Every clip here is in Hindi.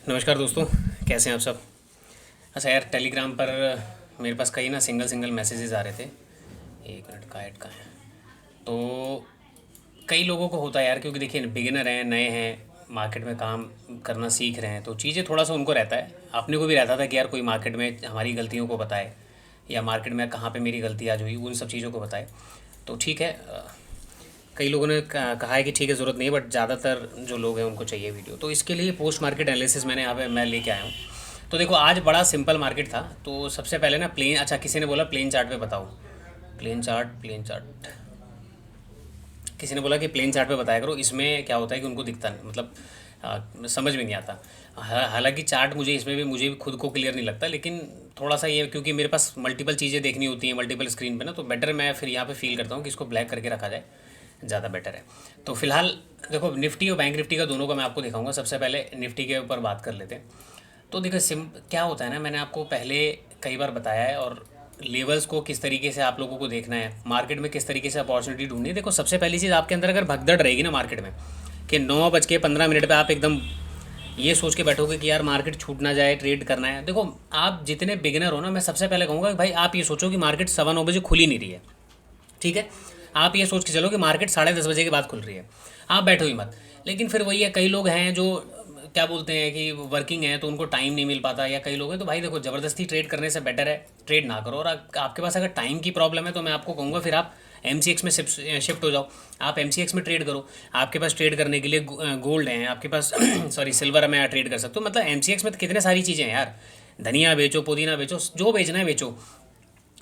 नमस्कार दोस्तों, कैसे हैं आप सब। अच्छा यार, टेलीग्राम पर मेरे पास कई ना सिंगल सिंगल मैसेजेस आ रहे थे। एक मिनट का ऐड का है। तो कई लोगों को होता है यार, क्योंकि देखिए बिगिनर हैं, नए हैं, मार्केट में काम करना सीख रहे हैं, तो चीज़ें थोड़ा सा उनको रहता है। अपने को भी रहता था कि यार कोई मार्केट में हमारी गलतियों को बताए, या मार्केट में कहाँ पे मेरी गलती आज हुई, उन सब चीज़ों को बताए। तो ठीक है, कई लोगों ने कहा है कि ठीक है, ज़रूरत नहीं है, बट ज़्यादातर जो लोग हैं उनको चाहिए वीडियो। तो इसके लिए पोस्ट मार्केट एनालिसिस मैंने यहाँ पे मैं लेके आया हूँ। तो देखो, आज बड़ा सिंपल मार्केट था। तो सबसे पहले ना प्लेन, अच्छा किसी ने बोला प्लेन चार्ट पे बताओ। प्लेन चार्ट किसी ने बोला कि प्लेन चार्ट पे बताया करो। इसमें क्या होता है कि उनको दिखता नहीं, मतलब समझ में नहीं आता। हालांकि चार्ट मुझे भी खुद को क्लियर नहीं लगता, लेकिन थोड़ा सा ये, क्योंकि मेरे पास मल्टीपल चीज़ें देखनी होती हैं मल्टीपल स्क्रीन पे ना, तो बेटर मैं फिर यहाँ पे फील करता हूँ कि इसको ब्लैक करके रखा जाए, ज़्यादा बेटर है। तो फिलहाल देखो, निफ्टी और बैंक निफ्टी का दोनों का मैं आपको दिखाऊंगा। सबसे पहले निफ्टी के ऊपर बात कर लेते हैं। तो देखो क्या होता है ना, मैंने आपको पहले कई बार बताया है, और लेवल्स को किस तरीके से आप लोगों को देखना है, मार्केट में किस तरीके से अपॉर्चुनिटी ढूंढनी है। देखो, सबसे पहली चीज़, आपके अंदर अगर भगदड़ रहेगी ना मार्केट में, कि 9:15 पे आप एकदम ये सोच के बैठोगे कि यार मार्केट छूट ना जाए, ट्रेड करना है। देखो, आप जितने बिगिनर हो ना, मैं सबसे पहले कहूँगा कि भाई आप ये सोचो कि मार्केट 9:15 खुल ही नहीं रही है। ठीक है, आप ये सोच के चलो कि मार्केट 10:30 के बाद खुल रही है। आप बैठो ही मत। लेकिन फिर वही है, कई लोग हैं जो क्या बोलते हैं कि वर्किंग है, तो उनको टाइम नहीं मिल पाता, या कई लोग हैं, तो भाई देखो, ज़बरदस्ती ट्रेड करने से बेटर है ट्रेड ना करो। और आपके पास अगर टाइम की प्रॉब्लम है, तो मैं आपको कहूँगा फिर आप MCX में शिफ्ट हो जाओ। आप MCX में ट्रेड करो। आपके पास ट्रेड करने के लिए गोल्ड है आपके पास सॉरी, सिल्वर में ट्रेड कर सकते हो। मतलब MCX में तो कितने सारी चीज़ें हैं यार। धनिया बेचो, पुदीना बेचो, जो बेचना है बेचो।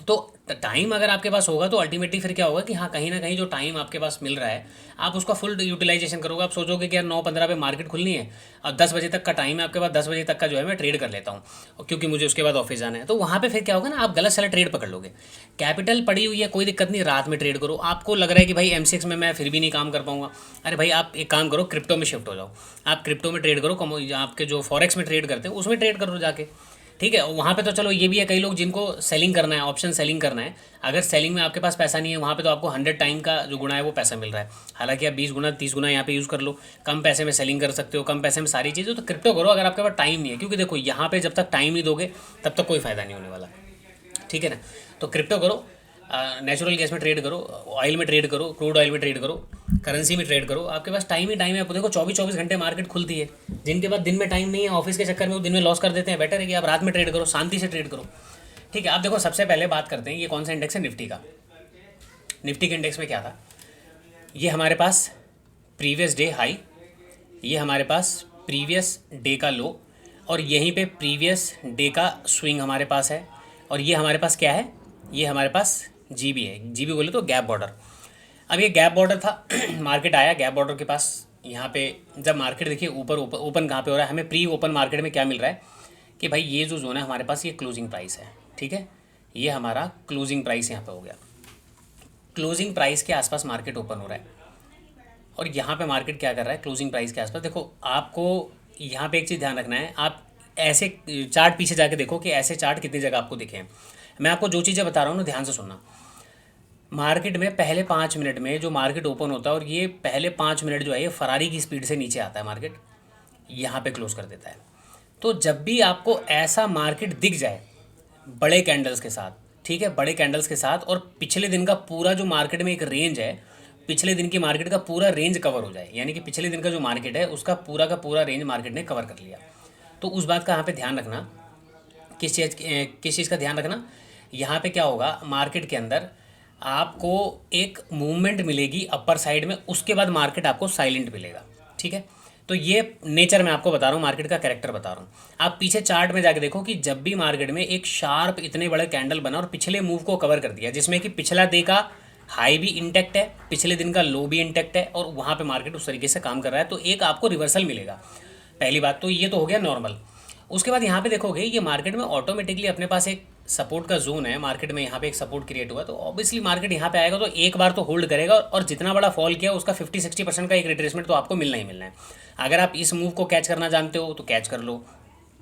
तो टाइम अगर आपके पास होगा, तो अल्टीमेटली फिर क्या होगा कि हाँ, कहीं ना कहीं जो टाइम आपके पास मिल रहा है, आप उसका फुल यूटिलाइजेशन करोगे। आप सोचोगे कि यार 9:15 पे मार्केट खुलनी है, और 10 बजे तक का टाइम है आपके पास, 10 बजे तक का जो है मैं ट्रेड कर लेता हूँ, और क्योंकि मुझे उसके बाद ऑफिस जाना है। तो वहाँ पे फिर क्या होगा ना, आप गलत सला ट्रेड पकड़ लोगे। कैपिटल पड़ी हुई है, कोई दिक्कत नहीं, रात में ट्रेड करो। आपको लग रहा है कि भाई MCX में मैं फिर भी नहीं काम कर पाऊंगा, अरे भाई आप एक काम करो, क्रिप्टो में शिफ्ट हो जाओ। आप क्रिप्टो में ट्रेड करो, आपके जो फॉरेक्स में ट्रेड करते हैं उसमें ट्रेड करो जाके। ठीक है, वहाँ पे तो चलो ये भी है, कई लोग जिनको सेलिंग करना है, ऑप्शन सेलिंग करना है। अगर सेलिंग में आपके पास पैसा नहीं है, वहाँ पे तो आपको 100 टाइम का जो गुना है वो पैसा मिल रहा है। हालांकि आप 20 गुना 30 गुना यहाँ पे यूज़ कर लो, कम पैसे में सेलिंग कर सकते हो, कम पैसे में सारी चीज़ें। तो क्रिप्टो करो अगर आपके पास टाइम नहीं है, क्योंकि देखो यहाँ पे जब तक टाइम नहीं दोगे, तब तक कोई फ़ायदा नहीं होने वाला। ठीक है ना। तो क्रिप्टो करो, नेचुरल गैस में ट्रेड करो, ऑयल में ट्रेड करो, क्रूड ऑयल में ट्रेड करो, करेंसी में ट्रेड करो। आपके पास टाइम ही टाइम है। आप देखो 24-24 घंटे मार्केट खुलती है। जिनके पास दिन में टाइम नहीं है, ऑफिस के चक्कर में वो दिन में लॉस कर देते हैं। बेटर है कि आप रात में ट्रेड करो, शांति से ट्रेड करो। ठीक है, आप देखो, सबसे पहले बात करते हैं ये कौन सा इंडेक्स है, निफ्टी का। निफ्टी के इंडेक्स में क्या था, ये हमारे पास प्रीवियस डे हाई, ये हमारे पास प्रीवियस डे का लो, और यहीं पे प्रीवियस डे का स्विंग हमारे पास है। और ये हमारे पास क्या है, ये हमारे पास जीबी है। जीबी बोले तो गैप बॉर्डर। अब ये गैप बॉर्डर था मार्केट आया गैप बॉर्डर के पास। यहाँ पे जब मार्केट देखिए ऊपर ओपन कहाँ पे हो रहा है, हमें प्री ओपन मार्केट में क्या मिल रहा है कि भाई ये जो जोन है हमारे पास, ये क्लोजिंग प्राइस है। ठीक है, ये हमारा क्लोजिंग प्राइस यहाँ पे हो गया। क्लोजिंग प्राइस के आसपास मार्केट ओपन हो रहा है, और यहाँ पे मार्केट क्या कर रहा है, क्लोजिंग प्राइस के आसपास। देखो, आपको यहाँ पे एक चीज़ ध्यान रखना है। आप ऐसे चार्ट पीछे जाके देखो कि ऐसे चार्ट कितनी जगह आपको दिखे हैं। मैं आपको जो चीज़ें बता रहा हूँ ना, ध्यान से सुनना। मार्केट में पहले 5 मिनट में जो मार्केट ओपन होता है, और ये पहले 5 मिनट जो है, ये फरारी की स्पीड से नीचे आता है मार्केट, यहाँ पे क्लोज कर देता है। तो जब भी आपको ऐसा मार्केट दिख जाए बड़े कैंडल्स के साथ, ठीक है, बड़े कैंडल्स के साथ, और पिछले दिन का पूरा जो मार्केट में एक रेंज है, पिछले दिन की मार्केट का पूरा रेंज कवर हो जाए, यानी कि पिछले दिन का जो मार्केट है उसका पूरा का पूरा रेंज मार्केट ने कवर कर लिया, तो उस बात का यहाँ पे ध्यान रखना। किस चीज़ का ध्यान रखना, यहाँ पे क्या होगा, मार्केट के अंदर आपको एक मूवमेंट मिलेगी अपर साइड में, उसके बाद मार्केट आपको साइलेंट मिलेगा। ठीक है, तो ये नेचर मैं आपको बता रहा हूँ, मार्केट का कैरेक्टर बता रहा हूँ। आप पीछे चार्ट में जाके देखो कि जब भी मार्केट में एक शार्प इतने बड़े कैंडल बना और पिछले मूव को कवर कर दिया, जिसमें कि पिछला डे का हाई भी इंटैक्ट है, पिछले दिन का लो भी इंटैक्ट है, और वहाँ पे मार्केट उस तरीके से काम कर रहा है, तो एक आपको रिवर्सल मिलेगा। पहली बात तो ये तो हो गया नॉर्मल। उसके बाद यहाँ पे देखोगे, ये मार्केट में ऑटोमेटिकली अपने पास एक सपोर्ट का जोन है। मार्केट में यहाँ पे एक सपोर्ट क्रिएट हुआ, तो ऑब्वियसली मार्केट यहाँ पे आएगा, तो एक बार तो होल्ड करेगा, और जितना बड़ा फॉल किया उसका 50-60% का एक रिट्रेसमेंट तो आपको मिलना ही मिलना है। अगर आप इस मूव को कैच करना जानते हो तो कैच कर लो,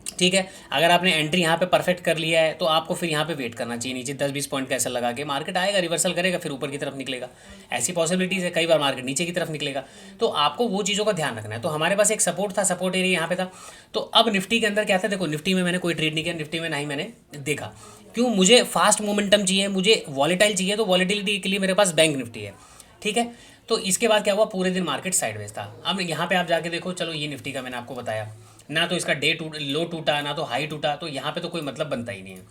ठीक है। अगर आपने एंट्री यहाँ पे परफेक्ट कर लिया है तो आपको फिर यहाँ पे वेट करना चाहिए, नीचे 10-20 पॉइंट कैसे लगा के मार्केट आएगा, रिवर्सल करेगा, फिर ऊपर की तरफ निकलेगा। ऐसी पॉसिबिलिटीज़ है, कई बार मार्केट नीचे की तरफ निकलेगा। तो आपको वो चीज़ों का ध्यान रखना है। तो हमारे पास एक सपोर्ट था, सपोर्ट एरिया यहाँ पे था। तो अब निफ्टी के अंदर क्या था, देखो निफ्टी में मैंने कोई ट्रेड नहीं किया, निफ्टी में ना ही मैंने देखा। क्यों, मुझे फास्ट मोमेंटम चाहिए, मुझे वॉलेटाइल चाहिए। तो वॉलेटिलिटी के लिए मेरे पास बैंक निफ्टी है, ठीक है। तो इसके बाद क्या हुआ, पूरे दिन मार्केट साइडवेज था। अब यहाँ पे आप जाके देखो, चलो ये निफ्टी का मैंने आपको बताया, ना तो इसका लो टूटा, ना तो हाई टूटा, तो यहाँ पे तो कोई मतलब बनता ही नहीं है।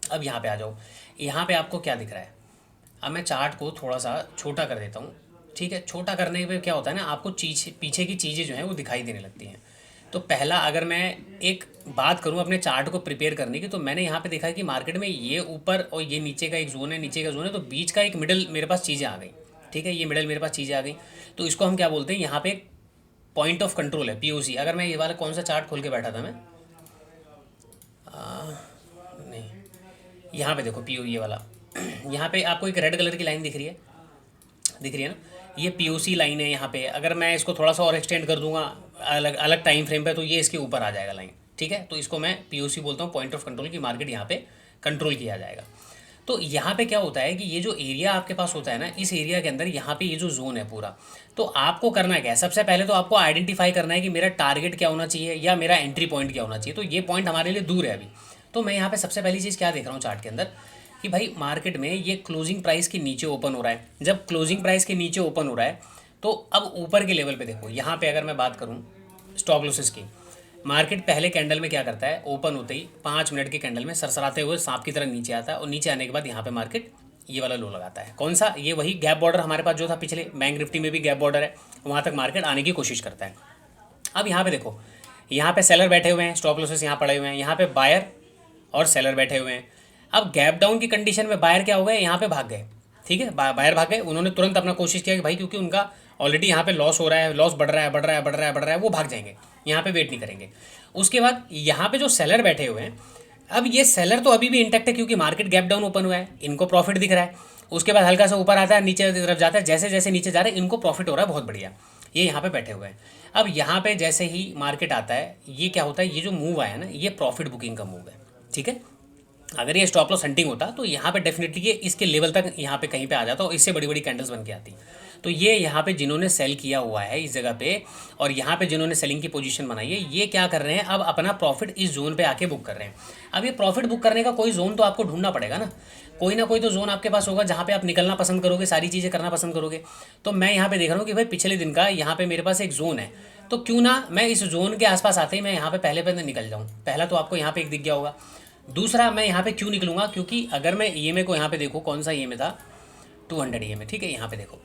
अब यहाँ पे आ जाओ, यहाँ पे आपको क्या दिख रहा है। अब मैं चार्ट को थोड़ा सा छोटा कर देता हूँ, ठीक है। छोटा करने पे क्या होता है ना, आपको चीज पीछे की चीज़ें जो हैं वो दिखाई देने लगती हैं। तो पहला अगर मैं एक बात करूं अपने चार्ट को प्रिपेयर करने की, तो मैंने यहाँ पे देखा है कि मार्केट में ये ऊपर और ये नीचे का एक जोन है, नीचे का जोन है, तो बीच का एक मिडल मेरे पास चीज़ें आ गई, ठीक है। ये मिडल मेरे पास चीज़ें आ गई, तो इसको हम क्या बोलते हैं, यहाँ पे एक पॉइंट ऑफ कंट्रोल है, पीओसी। अगर मैं ये वाला कौन सा चार्ट खोल के बैठा था मैं, नहीं, यहाँ पे देखो पीओ ये वाला यहाँ पे आपको एक रेड कलर की लाइन दिख रही है, दिख रही है ना, ये पीओसी लाइन है यहाँ पे। अगर मैं इसको थोड़ा सा और एक्सटेंड कर दूंगा अलग अलग टाइम फ्रेम पे, तो ये इसके ऊपर आ जाएगा लाइन, ठीक है। तो इसको मैं पीओसी बोलता हूँ, पॉइंट ऑफ कंट्रोल की मार्केट यहाँ पे कंट्रोल किया जाएगा। तो यहाँ पे क्या होता है कि ये जो एरिया आपके पास होता है ना, इस एरिया के अंदर यहाँ पे ये जो जोन है पूरा, तो आपको करना क्या है, सबसे पहले तो आपको आइडेंटिफाई करना है कि मेरा टारगेट क्या होना चाहिए या मेरा एंट्री पॉइंट क्या होना चाहिए। तो ये पॉइंट हमारे लिए दूर है अभी। तो मैं यहाँ पे सबसे पहली चीज़ क्या देख रहा हूँ चार्ट के अंदर, कि भाई मार्केट में ये क्लोजिंग प्राइस के नीचे ओपन हो रहा है। जब क्लोजिंग प्राइस के नीचे ओपन हो रहा है, तो अब ऊपर के लेवल पे देखो, यहाँ पे अगर मैं बात करूँ स्टॉप लॉसेस की, मार्केट पहले कैंडल में क्या करता है, ओपन होते ही 5 मिनट के कैंडल में सरसराते हुए सांप की तरह नीचे आता है, और नीचे आने के बाद यहाँ पे मार्केट ये वाला लो लगाता है। कौन सा, ये वही गैप बॉर्डर हमारे पास जो था पिछले, बैंक निफ्टी में भी गैप बॉर्डर है, वहाँ तक मार्केट आने की कोशिश करता है। अब यहाँ पे देखो, यहाँ पे सेलर बैठे हुए हैं, स्टॉप लॉसेस यहाँ पड़े हुए हैं, यहाँ पे बायर और सेलर बैठे हुए हैं। अब गैप डाउन की कंडीशन में बायर क्या हो गए, यहाँ पे भाग गए, ठीक है। बायर भाग गए, उन्होंने तुरंत अपना कोशिश किया कि भाई, क्योंकि उनका ऑलरेडी यहाँ पे लॉस हो रहा है, लॉस बढ़ रहा है, बढ़ रहा है, बढ़ रहा है, बढ़ रहा है, वो भाग जाएंगे, यहाँ पे वेट नहीं करेंगे। उसके बाद यहाँ पे जो सेलर बैठे हुए हैं, अब ये सेलर तो अभी भी इंटैक्ट है, क्योंकि मार्केट गैप डाउन ओपन हुआ है, इनको प्रॉफिट दिख रहा है। उसके बाद हल्का सा ऊपर आता है, नीचे की तरफ जाता है, जैसे जैसे नीचे जा रहे हैं इनको प्रॉफिट हो रहा है, बहुत बढ़िया, ये यहाँ पे बैठे हुए हैं। अब यहाँ पे जैसे ही मार्केट आता है, ये क्या होता है, ये जो मूव आया ना, ये प्रॉफिट बुकिंग का मूव है, ठीक है। अगर ये स्टॉप लॉस हंटिंग होता तो यहाँ पे डेफिनेटली ये इसके लेवल तक यहाँ पे कहीं पे आ जाता और इससे बड़ी बड़ी कैंडल्स बन के आती। तो ये यहाँ पे जिन्होंने सेल किया हुआ है इस जगह पे, और यहाँ पे जिन्होंने सेलिंग की पोजीशन बनाई है, ये क्या कर रहे हैं, अब अपना प्रॉफिट इस जोन पे आके बुक कर रहे हैं। अब ये प्रॉफिट बुक करने का कोई जोन तो आपको ढूंढना पड़ेगा ना कोई तो जोन आपके पास होगा जहाँ पे आप निकलना पसंद करोगे, सारी चीज़ें करना पसंद करोगे। तो मैं यहाँ पे देख रहा हूँ कि भाई पिछले दिन का यहाँ पे मेरे पास एक जोन है, तो क्यों ना मैं इस जोन के आसपास आते ही मैं यहाँ पे पहले निकल जाऊँ। पहला तो आपको यहाँ पे एक दिख गया होगा। दूसरा, मैं यहाँ पे क्यों निकलूंगा, क्योंकि अगर मैं ईएमए को यहाँ पे देखो, कौन सा ईएमए था, 200 ईएमए, ठीक है। यहाँ पे देखो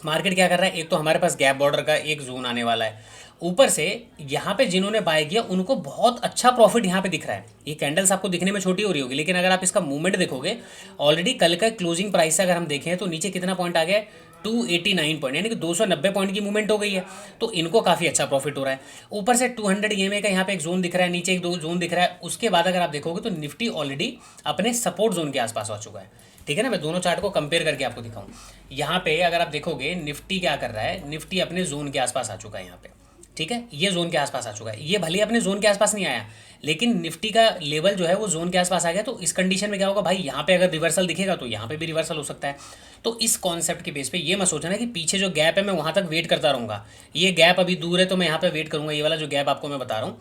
मार्केट क्या कर रहा है, एक तो हमारे पास गैप बॉर्डर का एक जोन आने वाला है, ऊपर से यहाँ पे जिन्होंने बाय किया उनको बहुत अच्छा प्रॉफिट यहाँ पे दिख रहा है। ये कैंडल्स आपको दिखने में छोटी हो रही होगी, लेकिन अगर आप इसका मूवमेंट देखोगे, ऑलरेडी कल का क्लोजिंग प्राइस से अगर हम देखें तो नीचे कितना पॉइंट आ गया है, 289 पॉइंट, यानी कि 290 पॉइंट की मूवमेंट हो गई है। तो इनको काफ़ी अच्छा प्रॉफिट हो रहा है। ऊपर से 200 ईएमए का यहाँ पे एक जोन दिख रहा है, नीचे एक दो जोन दिख रहा है। उसके बाद अगर आप देखोगे तो निफ्टी ऑलरेडी अपने सपोर्ट जोन के आसपास आ चुका है, ठीक है ना। मैं दोनों चार्ट को कंपेयर करके आपको दिखाऊं। यहाँ पे अगर आप देखोगे निफ्टी क्या कर रहा है, निफ्टी अपने जोन के आसपास आ चुका है यहाँ पे, ठीक है। ये जोन के आसपास आ चुका है, ये भले अपने जोन के आसपास नहीं आया, लेकिन निफ्टी का लेवल जो है वो जोन के आसपास आ गया। तो इस कंडीशन में क्या होगा भाई, यहाँ पे अगर रिवर्सल दिखेगा तो यहाँ पे भी रिवर्सल हो सकता है। तो इस कॉन्सेप्ट के बेस पे ये मत सोचना कि पीछे जो गैप है मैं वहाँ तक वेट करता रहूँगा, ये गैप अभी दूर है तो मैं यहाँ पे वेट करूँगा। ये वाला जो गैप आपको मैं बता रहा हूँ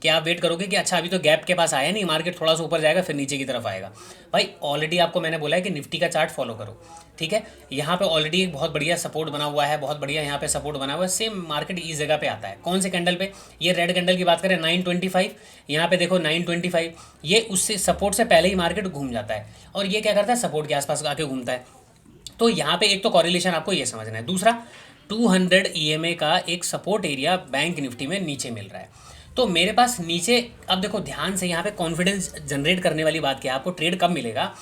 कि आप वेट करोगे कि अच्छा अभी तो गैप के पास आया नहीं, मार्केट थोड़ा सा ऊपर जाएगा फिर नीचे की तरफ आएगा। भाई ऑलरेडी आपको मैंने बोला है कि निफ्टी का चार्ट फॉलो करो, ठीक है। यहाँ पे ऑलरेडी एक बहुत बढ़िया सपोर्ट बना हुआ है, बहुत बढ़िया यहाँ पे सपोर्ट बना हुआ है। सेम मार्केट इस जगह पे आता है, कौन से कैंडल पे, ये रेड कैंडल की बात करें 925, यहाँ पे देखो 925, ये उससे सपोर्ट से पहले ही मार्केट घूम जाता है, और ये क्या करता है, सपोर्ट के आसपास आके घूमता है। तो यहाँ पे एक तो कॉरिलेशन आपको ये समझना है। दूसरा, 200 ईएमए का एक सपोर्ट एरिया बैंक निफ्टी में नीचे मिल रहा है। तो मेरे पास नीचे, अब देखो ध्यान से, यहाँ पे कॉन्फिडेंस जनरेट करने वाली बात क्या है, आपको ट्रेड कब मिलेगा,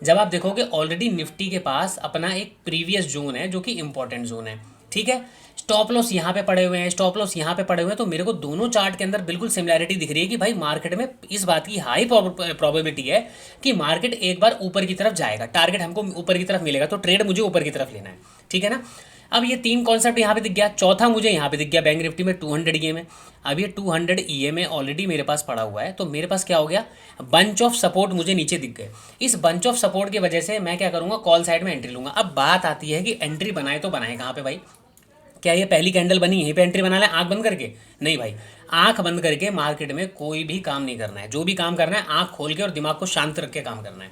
जब आप देखोगे ऑलरेडी निफ्टी के पास अपना एक प्रीवियस जोन है जो कि इंपॉर्टेंट जोन है, ठीक है। स्टॉप लॉस यहाँ पे पड़े हुए हैं, स्टॉप लॉस यहाँ पे पड़े हुए हैं। तो मेरे को दोनों चार्ट के अंदर बिल्कुल सिमिलैरिटी दिख रही है कि भाई मार्केट में इस बात की हाई प्रोबेबिलिटी है कि मार्केट एक बार ऊपर की तरफ जाएगा, टारगेट हमको ऊपर की तरफ मिलेगा, तो ट्रेड मुझे ऊपर की तरफ लेना है, ठीक है ना। अब ये 3 कॉन्सेप्ट यहाँ पे दिख गया, चौथा मुझे यहाँ पे दिख गया बैंक निफ्टी में 200 EM है। अब ये 200 EM ऑलरेडी मेरे पास पड़ा हुआ है, तो मेरे पास क्या हो गया, बंच ऑफ सपोर्ट मुझे नीचे दिख गए। इस बंच ऑफ सपोर्ट की वजह से मैं क्या करूँगा, कॉल साइड में एंट्री लूँगा। अब बात आती है कि एंट्री बनाए तो बनाए कहाँ पे भाई, क्या ये पहली कैंडल बनी यहीं पे एंट्री बना लें आंख बंद करके? नहीं भाई, आंख बंद करके मार्केट में कोई भी काम नहीं करना है। जो भी काम करना है आंख खोल के और दिमाग को शांत रख के काम करना है।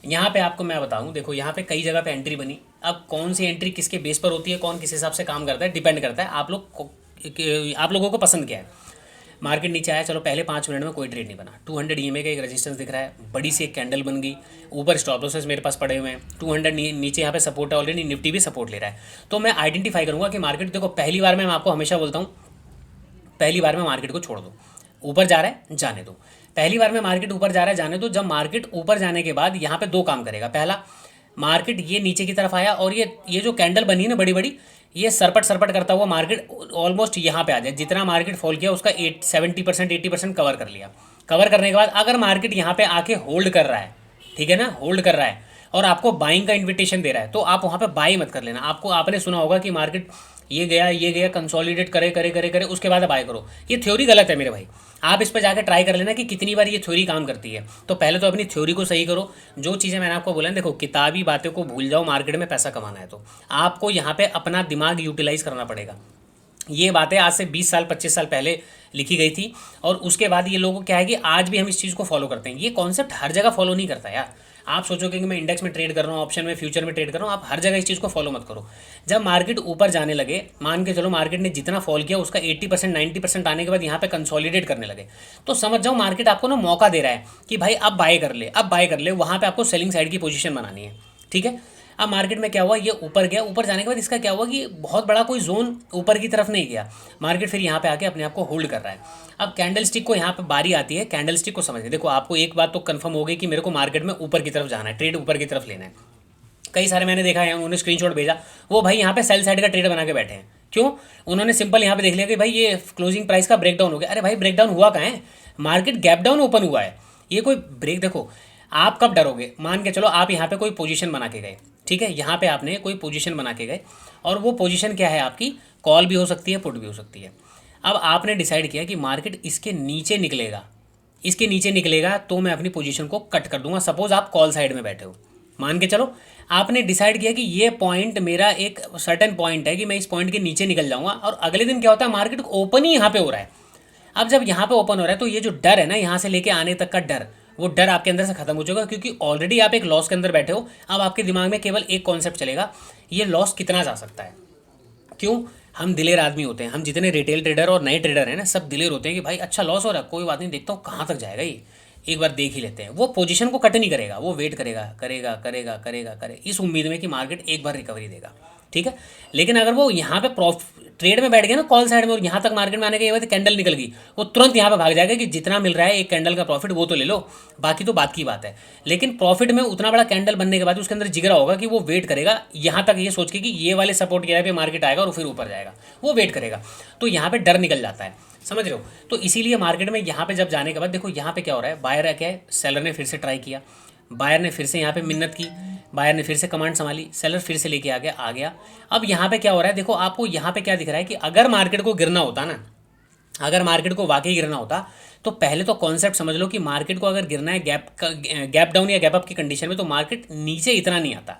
यहाँ पे आपको मैं बताऊँ, देखो यहाँ पे कई जगह पे एंट्री बनी। अब कौन सी एंट्री किसके बेस पर होती है, कौन किस हिसाब से काम करता है, डिपेंड करता है आप लोगों को पसंद क्या है। मार्केट नीचे आया, चलो पहले 5 मिनट में कोई ट्रेड नहीं बना, 200 EMA का एक रेजिस्टेंस दिख रहा है, बड़ी सी एक कैंडल बन गई, ऊपर स्टॉप लॉसेस मेरे पास पड़े हुए हैं, 200 नीचे यहाँ पे सपोर्ट है, ऑलरेडी निफ्टी भी सपोर्ट ले रहा है। तो मैं आइडेंटिफाई करूँगा कि मार्केट, देखो पहली बार में मैं आपको हमेशा बोलता हूँ, पहली बार में मार्केट को छोड़ दो, ऊपर जा रहा है जाने दो। पहली बार में मार्केट ऊपर जा रहा है जाने दो। जब मार्केट ऊपर जाने के बाद यहाँ पे 2 काम करेगा। पहला, मार्केट ये नीचे की तरफ आया और ये जो कैंडल बनी है ना बड़ी बड़ी, ये सरपट सरपट करता हुआ मार्केट ऑलमोस्ट यहाँ पे आ जाए। जितना मार्केट फॉल किया उसका 70% 80% कवर कर लिया। कवर करने के बाद अगर मार्केट यहाँ पे आके होल्ड कर रहा है, ठीक है ना, होल्ड कर रहा है और आपको बाइंग का इन्विटेशन दे रहा है, तो आप वहाँ पे बाई मत कर लेना। आपने सुना होगा कि मार्केट ये गया कंसोलिडेट करे करे करे करे उसके बाद बाय करो। ये थ्योरी गलत है मेरे भाई। आप इस पर जाकर ट्राई कर लेना कि कितनी बार ये थ्योरी काम करती है। तो पहले तो अपनी थ्योरी को सही करो। जो चीज़ें मैंने आपको बोला, देखो किताबी बातें को भूल जाओ, मार्केट में पैसा कमाना है तो आपको यहाँ पे अपना दिमाग यूटिलाइज करना पड़ेगा। ये बातें आज से 20 साल 25 साल पहले लिखी गई थी और उसके बाद ये लोगों को क्या है कि आज भी हम इस चीज़ को फॉलो करते हैं। ये कॉन्सेप्ट हर जगह फॉलो नहीं करता यार। आप सोचोगे कि मैं इंडेक्स में ट्रेड कर रहा हूँ, ऑप्शन में, फ्यूचर में ट्रेड कर रहा हूँ, आप हर जगह इस चीज़ को फॉलो मत करो। जब मार्केट ऊपर जाने लगे, मान के चलो मार्केट ने जितना फॉल किया उसका 80% 90% आने के बाद यहाँ पे कंसोलिडेट करने लगे, तो समझ जाओ मार्केट आपको ना मौका दे रहा है कि भाई अब बाय कर ले, अब बाय कर ले। वहाँ पे आपको सेलिंग साइड की पोजीशन बनानी है, ठीक है। अब मार्केट में क्या हुआ, ये ऊपर गया, ऊपर जाने के बाद इसका क्या हुआ कि बहुत बड़ा कोई जोन ऊपर की तरफ नहीं गया, मार्केट फिर यहाँ पे आके अपने आप को होल्ड कर रहा है। अब कैंडल स्टिक को यहाँ पे बारी आती है, कैंडल स्टिक को समझिए। देखो आपको एक बात तो कंफर्म हो गई कि मेरे को मार्केट में ऊपर की तरफ जाना है, ट्रेड ऊपर की तरफ लेना है। कई सारे मैंने देखा है, उन्होंने स्क्रीनशॉट भेजा, वो भाई यहाँ पे सेल साइड का ट्रेड बना के बैठे हैं। क्यों? उन्होंने सिंपल यहाँ पे देख लिया कि भाई ये क्लोजिंग प्राइस का ब्रेकडाउन हो गया। अरे भाई ब्रेकडाउन हुआ कहाँ है, मार्केट गैप डाउन ओपन हुआ है, ये कोई ब्रेक। देखो आप कब डरोगे, मान के चलो आप यहाँ पे कोई पोजीशन बना के गए, ठीक है, यहाँ पे आपने कोई पोजीशन बना के गए और वो पोजीशन क्या है आपकी, कॉल भी हो सकती है, पुट भी हो सकती है। अब आपने डिसाइड किया कि मार्केट इसके नीचे निकलेगा, इसके नीचे निकलेगा तो मैं अपनी पोजीशन को कट कर दूंगा। सपोज आप कॉल साइड में बैठे हो, मान के चलो आपने डिसाइड किया कि ये पॉइंट मेरा एक सर्टेन पॉइंट है कि मैं इस पॉइंट के नीचे निकल जाऊंगा, और अगले दिन क्या होता है, मार्केट ओपन ही यहाँ पे हो रहा है। अब जब यहाँ पे ओपन हो रहा है तो ये जो डर है ना, यहाँ से लेके आने तक का डर, वो डर आपके अंदर से खत्म हो जाएगा, क्योंकि ऑलरेडी आप एक लॉस के अंदर बैठे हो। अब आपके दिमाग में केवल एक कॉन्सेप्ट चलेगा, ये लॉस कितना जा सकता है। क्यों? हम दिलेर आदमी होते हैं, हम जितने रिटेल ट्रेडर और नए ट्रेडर हैं ना, सब दिलेर होते हैं कि भाई अच्छा लॉस हो रहा है, कोई बात नहीं, देखता हूँ कहाँ तक जाएगा ये, एक बार देख ही लेते हैं। वो पोजीशन को कट नहीं करेगा, वो वेट करेगा करेगा करेगा करेगा करे इस उम्मीद में कि मार्केट एक बार रिकवरी देगा, ठीक है। लेकिन अगर वो यहाँ पे ट्रेड में बैठ गया ना कॉल साइड में, और यहाँ तक मार्केट में आने के बाद कैंडल निकल गई, वो तुरंत यहाँ पे भाग जाएगा कि जितना मिल रहा है एक कैंडल का प्रॉफिट वो तो ले लो, बाकी तो बात की बात है। लेकिन प्रॉफिट में उतना बड़ा कैंडल बनने के बाद उसके अंदर जिगरा होगा कि वो वेट करेगा यहाँ तक, ये सोच के कि ये वाले सपोर्ट एरिया पे मार्केट आएगा और फिर ऊपर जाएगा, वो वेट करेगा। तो यहाँ पे डर निकल जाता है, समझ रहे हो। तो इसीलिए मार्केट में यहाँ पे जब जाने के बाद देखो यहाँ पे क्या हो रहा है, बायर है क्या है, सेलर ने फिर से ट्राई किया, बायर ने फिर से यहाँ पे मिन्नत की, बायर ने फिर से कमांड संभाली, सेलर फिर से लेके आ गया। अब यहाँ पे क्या हो रहा है, देखो आपको यहाँ पे क्या दिख रहा है कि अगर मार्केट को गिरना होता ना, अगर मार्केट को वाकई गिरना होता तो पहले तो कॉन्सेप्ट समझ लो कि मार्केट को अगर गिरना है गैप डाउन या गैप अप की कंडीशन में, तो मार्केट नीचे इतना नहीं आता।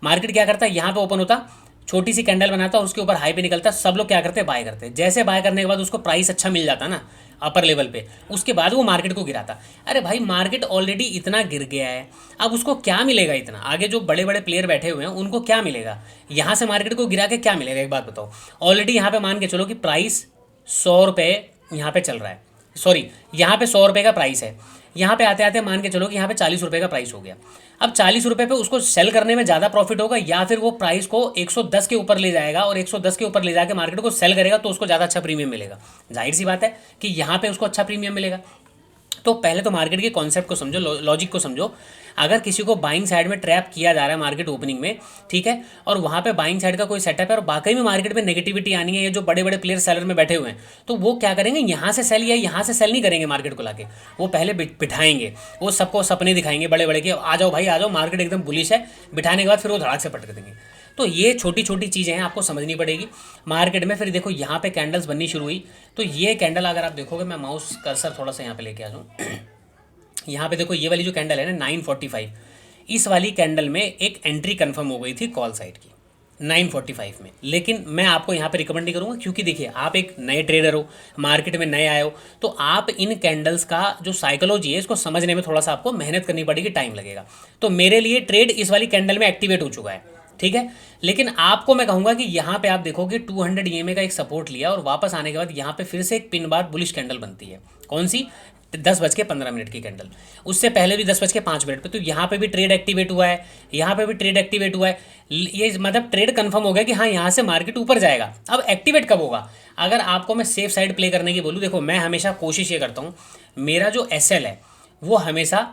मार्केट क्या करता है, यहाँ पे ओपन होता, छोटी सी कैंडल बनाता और उसके ऊपर हाई पे निकलता, सब लोग क्या करते हैं, बाय करते हैं। जैसे बाय करने के बाद उसको प्राइस अच्छा मिल जाता ना अपर लेवल पे, उसके बाद वो मार्केट को गिराता। अरे भाई मार्केट ऑलरेडी इतना गिर गया है, अब उसको क्या मिलेगा इतना, आगे जो बड़े बड़े प्लेयर बैठे हुए हैं उनको क्या मिलेगा, यहाँ से मार्केट को गिरा के क्या मिलेगा, एक बात बताओ। ऑलरेडी यहाँ पे मान के चलो कि प्राइस 100 रुपये यहाँ पे चल रहा है, सॉरी यहाँ पे 100 रुपये का प्राइस है, यहाँ पे आते आते मान के चलो कि यहाँ पे 40 रुपये का प्राइस हो गया। अब 40 रुपये पे उसको सेल करने में ज़्यादा प्रॉफिट होगा, या फिर वो प्राइस को 110 के ऊपर ले जाएगा और 110 के ऊपर ले जाकर मार्केट को सेल करेगा तो उसको ज़्यादा अच्छा प्रीमियम मिलेगा। जाहिर सी बात है कि यहाँ पे उसको अच्छा प्रीमियम मिलेगा। तो पहले तो मार्केट के कॉन्सेप्ट को समझो, लॉजिक को समझो। अगर किसी को बाइंग साइड में ट्रैप किया जा रहा है मार्केट ओपनिंग में, ठीक है, और वहाँ पे बाइंग साइड का कोई सेटअप है और वाकई में मार्केट में नेगेटिविटी आनी है, ये जो बड़े बड़े प्लेयर सेलर में बैठे हुए हैं, तो वो क्या करेंगे, यहाँ से सेल या यहाँ से सेल नहीं करेंगे मार्केट को लाके, वो पहले बिठाएंगे, वो सबको सपने दिखाएंगे बड़े बड़े के, आ जाओ भाई आ जाओ, मार्केट एकदम बुलिश है, बिठाने के बाद फिर वो धड़ाक से पटक देंगे। तो ये छोटी छोटी चीज़ें हैं, आपको समझनी पड़ेगी मार्केट में। फिर देखो यहाँ पे कैंडल्स बननी शुरू हुई, तो ये कैंडल अगर आप देखोगे, मैं माउस कर्सर थोड़ा सा यहाँ पे लेके आ जाऊँ, यहाँ पे देखो ये वाली जो कैंडल है ना 945, इस वाली कैंडल में एक एंट्री कंफर्म हो गई थी कॉल साइड की 945 में। लेकिन मैं आपको यहाँ पे रिकमेंड नहीं करूँगा, क्योंकि देखिए आप एक नए ट्रेडर हो, मार्केट में नए आए हो, तो आप इन कैंडल्स का जो साइकोलॉजी है इसको समझने में थोड़ा सा आपको मेहनत करनी पड़ेगी, टाइम लगेगा। तो मेरे लिए ट्रेड इस वाली कैंडल में एक्टिवेट हो चुका है, ठीक है। लेकिन आपको मैं कहूँगा कि यहाँ पे आप देखोगे 200 EMA का एक सपोर्ट लिया और वापस आने के बाद यहाँ पे फिर से एक पिन बार बुलिश कैंडल बनती है। कौन सी? 10:15 की कैंडल। उससे पहले भी 10:05 पे, तो यहाँ पे भी ट्रेड एक्टिवेट हुआ है, यहाँ पे भी ट्रेड एक्टिवेट हुआ है। ये मतलब ट्रेड कंफर्म हो गया कि हाँ यहाँ से मार्केट ऊपर जाएगा। अब एक्टिवेट कब होगा? अगर आपको मैं सेफ साइड प्ले करने की बोलूँ, देखो मैं हमेशा कोशिश ये करता हूँ मेरा जो SL है वो हमेशा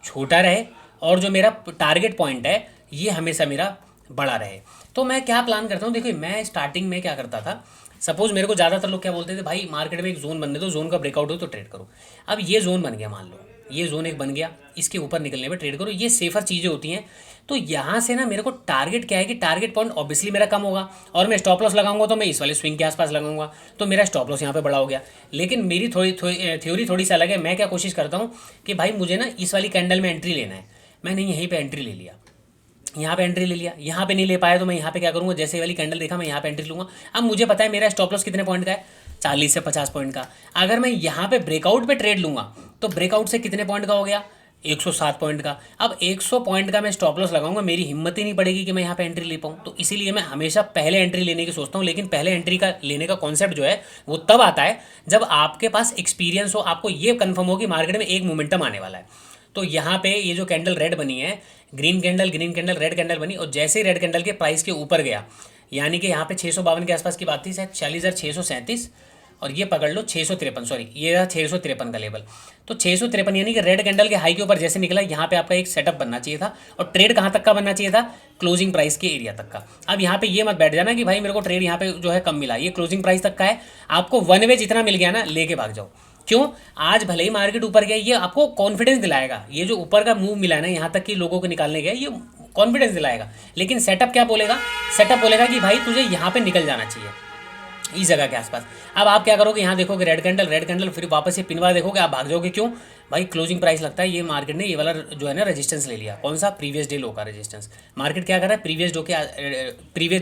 छोटा रहे और जो मेरा टारगेट पॉइंट है ये हमेशा मेरा बड़ा रहे। तो मैं क्या प्लान करता हूँ, देखिए मैं स्टार्टिंग में क्या करता था, सपोज मेरे को ज़्यादातर लोग क्या बोलते थे, भाई मार्केट में एक जोन बनने दो, जोन का ब्रेकआउट हो तो ट्रेड करो। अब ये जोन बन गया, मान लो ये जोन एक बन गया, इसके ऊपर निकलने पे ट्रेड करो, ये सेफर चीज़ें होती हैं। तो यहाँ से ना मेरे को टारगेट क्या है कि टारगेट पॉइंट ऑब्वियसली मेरा कम होगा, और मैं स्टॉप लॉस लगाऊंगा तो मैं इस वाले स्विंग के आसपास लगाऊंगा, तो मेरा स्टॉप लॉस यहाँ पे बड़ा हो गया। लेकिन मेरी थ्योरी थोड़ी सी अलग है। मैं क्या कोशिश करता हूँ कि भाई मुझे ना इस वाली कैंडल में एंट्री लेना है, मैंने यहीं पर एंट्री ले लिया, यहाँ पे एंट्री ले लिया, यहाँ पे नहीं ले पाया तो मैं यहाँ पे क्या करूँगा, जैसे वाली कैंडल देखा मैं यहाँ पे एंट्री लूँगा। अब मुझे पता है मेरा स्टॉप लॉस कितने पॉइंट का है, 40 से 50 पॉइंट का। अगर मैं यहाँ पे ब्रेकआउट पे ट्रेड लूँगा तो ब्रेकआउट से कितने पॉइंट का हो गया, 107 पॉइंट का। अब 100 पॉइंट का मैं स्टॉप लॉस लगाऊंगा, मेरी हिम्मत ही नहीं पड़ेगी कि मैं यहाँ पे एंट्री ले पाऊँ। तो इसीलिए मैं हमेशा पहले एंट्री लेने की सोचता हूँ। लेकिन पहले एंट्री का लेने का कॉन्सेप्ट जो है वो तब आता है जब आपके पास एक्सपीरियंस हो, आपको ये कन्फर्म हो कि मार्केट में एक मोमेंटम आने वाला है। तो यहाँ पे ये जो कैंडल रेड बनी है, ग्रीन कैंडल रेड कैंडल बनी, और जैसे ही रेड कैंडल के प्राइस के ऊपर गया, यानी कि यहाँ पे 652 के आसपास की बात थी, शायद 46,637, और ये पकड़ लो 653, सॉरी ये रहा 653 का लेवल। तो 653 यानी कि रेड कैंडल के हाई के ऊपर जैसे निकला, यहाँ पे आपका एक सेटअप बनना चाहिए था, और ट्रेड कहाँ तक का बनना चाहिए था, क्लोजिंग प्राइस के एरिया तक का। अब यहाँ पे ये मत बैठ जाना कि भाई मेरे को ट्रेड यहाँ पे जो है कम मिला, ये क्लोजिंग प्राइस तक का है, आपको वन वे जितना मिल गया ना लेके भाग जाओ। क्यों? आज भले ही मार्केट ऊपर गया, ये आपको कॉन्फिडेंस दिलाएगा, ये जो ऊपर का मूव मिला है ना यहाँ तक कि लोगों को निकालने गया, ये कॉन्फिडेंस दिलाएगा। लेकिन सेटअप क्या बोलेगा? सेटअप बोलेगा कि भाई तुझे यहाँ पे निकल जाना चाहिए, इस जगह के आसपास। अब आप क्या करोगे, यहाँ देखोगे रेड कैंडल, फिर वापस ये पिनवा देखोगे, आप भाग जाओगे। क्यों भाई? क्लोजिंग प्राइस लगता है ये मार्केट ने ये वाला जो है ना रेजिस्टेंस ले लिया। कौन सा? प्रीवियस डे लो का रेजिस्टेंस। मार्केट क्या कर रहा है, प्रीवियस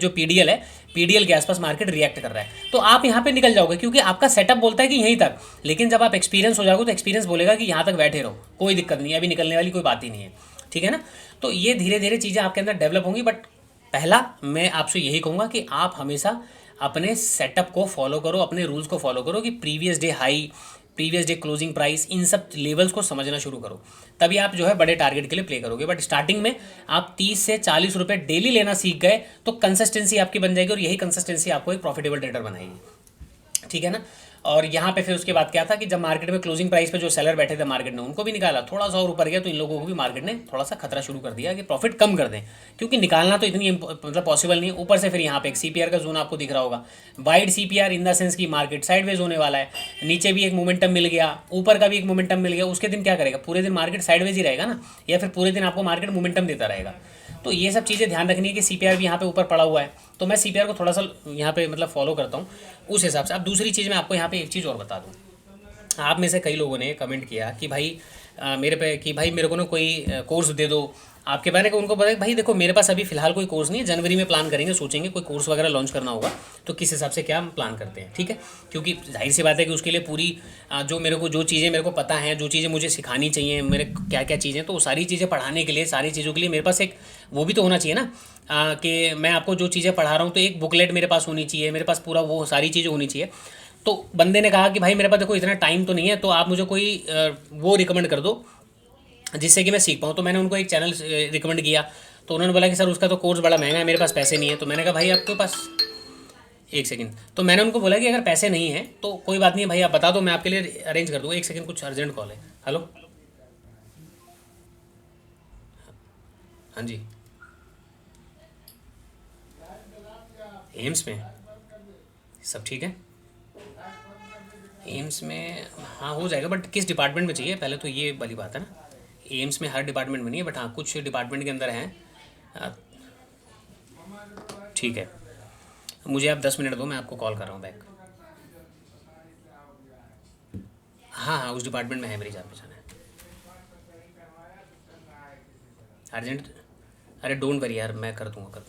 जो PDL है, PDL के आसपास मार्केट रिएक्ट कर रहा है। तो आप यहाँ पे निकल जाओगे क्योंकि आपका सेटअप बोलता है कि यहीं तक। लेकिन जब आप एक्सपीरियंस हो जाओगे तो एक्सपीरियंस बोलेगा कि यहाँ तक बैठे रहो, कोई दिक्कत नहीं है, अभी निकलने वाली कोई बात ही नहीं है, ठीक है ना। तो ये धीरे धीरे चीज़ें आपके अंदर डेवलप होंगी। बट पहला मैं आपसे यही कहूँगा कि आप हमेशा अपने सेटअप को फॉलो करो, अपने रूल्स को फॉलो करो, कि previous day high, previous day closing price, इन सब लेवल्स को समझना शुरू करो, तभी आप जो है बड़े टारगेट के लिए प्ले करोगे। बट स्टार्टिंग में आप 30 से 40 रुपये डेली लेना सीख गए तो कंसिस्टेंसी आपकी बन जाएगी, और यही कंसिस्टेंसी आपको एक प्रॉफिटेबल ट्रेडर बनाएगी, ठीक है ना। और यहाँ पे फिर उसके बाद क्या था कि जब मार्केट में क्लोजिंग प्राइस पे जो सेलर बैठे थे मार्केट ने उनको भी निकाला, थोड़ा सा और ऊपर गया तो इन लोगों को भी मार्केट ने थोड़ा सा खतरा शुरू कर दिया कि प्रॉफिट कम कर दें, क्योंकि निकालना तो इतनी मतलब पॉसिबल नहीं है। ऊपर से फिर यहाँ पे एक CPR का जोन आपको दिख रहा होगा, wide CPR in the sense की मार्केट साइडवेज होने वाला है। नीचे भी एक मोमेंटम मिल गया, ऊपर का भी एक मोमेंटम मिल गया, उसके दिन क्या करेगा, पूरे दिन मार्केट साइडवेज ही रहेगा ना, या फिर पूरे दिन आपको मार्केट मोमेंटम देता रहेगा। तो ये सब चीज़ें ध्यान रखनी है कि CPR भी यहाँ पे ऊपर पड़ा हुआ है, तो मैं CPR को थोड़ा सा यहाँ पे मतलब फॉलो करता हूँ उस हिसाब से। अब दूसरी चीज़ मैं आपको यहाँ पे एक चीज़ और बता दूँ, आप में से कई लोगों ने कमेंट किया कि भाई मेरे पे कि भाई मेरे को ना कोई कोर्स दे दो आपके बारे में। उनको पता है भाई देखो मेरे पास अभी फ़िलहाल कोई कोर्स नहीं है, जनवरी में प्लान करेंगे, सोचेंगे कोई कोर्स वगैरह लॉन्च करना होगा तो किस हिसाब से क्या हम प्लान करते हैं, ठीक है। क्योंकि जाहिर सी बात है कि उसके लिए पूरी जो मेरे को जो चीज़ें मेरे को पता है, जो चीज़ें मुझे सिखानी चाहिए, मेरे क्या क्या चीज़ें, तो सारी चीज़ें पढ़ाने के लिए, सारी चीज़ों के लिए मेरे पास एक वो भी तो होना चाहिए ना, कि मैं आपको जो चीज़ें पढ़ा रहा हूँ तो एक बुकलेट मेरे पास होनी चाहिए, मेरे पास पूरा वो सारी चीज़ें होनी चाहिए। तो बंदे ने कहा कि भाई मेरे पास देखो इतना टाइम तो नहीं है, तो आप मुझे कोई वो रिकमेंड कर दो जिससे कि मैं सीख पाऊँ। तो मैंने उनको एक चैनल रिकमेंड किया, तो उन्होंने बोला कि सर उसका तो कोर्स बड़ा महंगा है, मेरे पास पैसे नहीं है। तो मैंने कहा भाई आपके पास एक सेकंड, तो मैंने उनको बोला कि अगर पैसे नहीं है तो कोई बात नहीं है भाई, आप बता दो मैं आपके लिए अरेंज कर दूँगा। एक सेकंड, कुछ अर्जेंट कॉल है। हेलो, हाँ जी, एम्स में सब ठीक है? एम्स में हाँ हो जाएगा, बट किस डिपार्टमेंट में चाहिए पहले तो ये वाली बात है ना। एम्स में हर डिपार्टमेंट में नहीं है, बट हाँ कुछ डिपार्टमेंट के अंदर हैं। ठीक है, मुझे आप 10 मिनट दो, मैं आपको कॉल कर रहा हूँ बैक। हाँ हाँ, उस डिपार्टमेंट में है, मेरी जान पहचान है। अर्जेंट? अरे डोंट वरी यार, मैं कर दूँगा।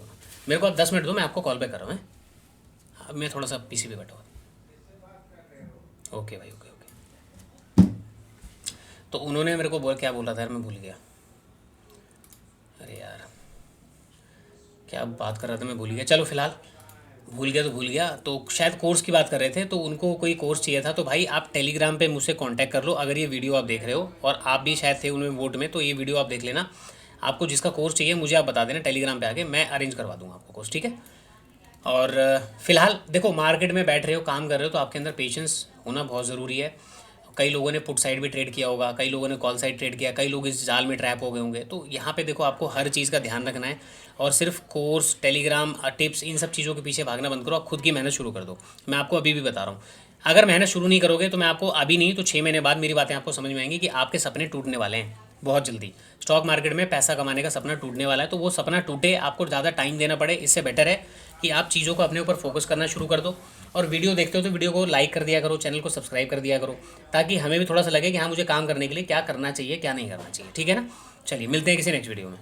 मेरे को आप 10 मिनट दो, मैं आपको कॉल बैक कर रहा हूँ। हाँ, मैं थोड़ा सा पीसी पे बैठा हुआ। ओके भाई, ओके ओके। तो उन्होंने मेरे को क्या बोला था यार, मैं भूल गया। अरे यार, क्या बात कर रहा था, मैं भूल गया। चलो फिलहाल, भूल गया तो भूल गया। तो शायद कोर्स की बात कर रहे थे, तो उनको कोई कोर्स चाहिए था। तो भाई आप टेलीग्राम पे मुझसे कांटेक्ट कर लो, अगर ये वीडियो आप देख रहे हो और आप भी शायद थे उनमें वोट में, तो ये वीडियो आप देख लेना। आपको जिसका कोर्स चाहिए मुझे आप बता देना टेलीग्राम पे आके, मैं अरेंज करवा दूंगा आपको कोर्स, ठीक है। और फिलहाल देखो, मार्केट में बैठ रहे हो, काम कर रहे हो, तो आपके अंदर पेशेंस होना बहुत ज़रूरी है। कई लोगों ने पुट साइड भी ट्रेड किया होगा, कई लोगों ने कॉल साइड ट्रेड किया, कई लोग इस जाल में ट्रैप हो गए होंगे। तो यहाँ पे देखो, आपको हर चीज़ का ध्यान रखना है, और सिर्फ कोर्स, टेलीग्राम, टिप्स, इन सब चीज़ों के पीछे भागना बंद करो, आप खुद की मेहनत शुरू कर दो। मैं आपको अभी भी बता रहा हूँ, अगर मेहनत शुरू नहीं करोगे तो मैं आपको अभी नहीं तो 6 महीने बाद मेरी बातें आपको समझ में आएंगी कि आपके सपने टूटने वाले हैं बहुत जल्दी। स्टॉक मार्केट में पैसा कमाने का सपना टूटने वाला है, तो वो सपना टूटे, आपको ज़्यादा टाइम देना पड़े, इससे बेटर है कि आप चीज़ों को अपने ऊपर फोकस करना शुरू कर दो। और वीडियो देखते हो तो वीडियो को लाइक कर दिया करो, चैनल को सब्सक्राइब कर दिया करो, ताकि हमें भी थोड़ा सा लगे कि हाँ, मुझे काम करने के लिए क्या करना चाहिए, क्या नहीं करना चाहिए, ठीक है ना। चलिए, मिलते हैं किसी नेक्स्ट वीडियो में।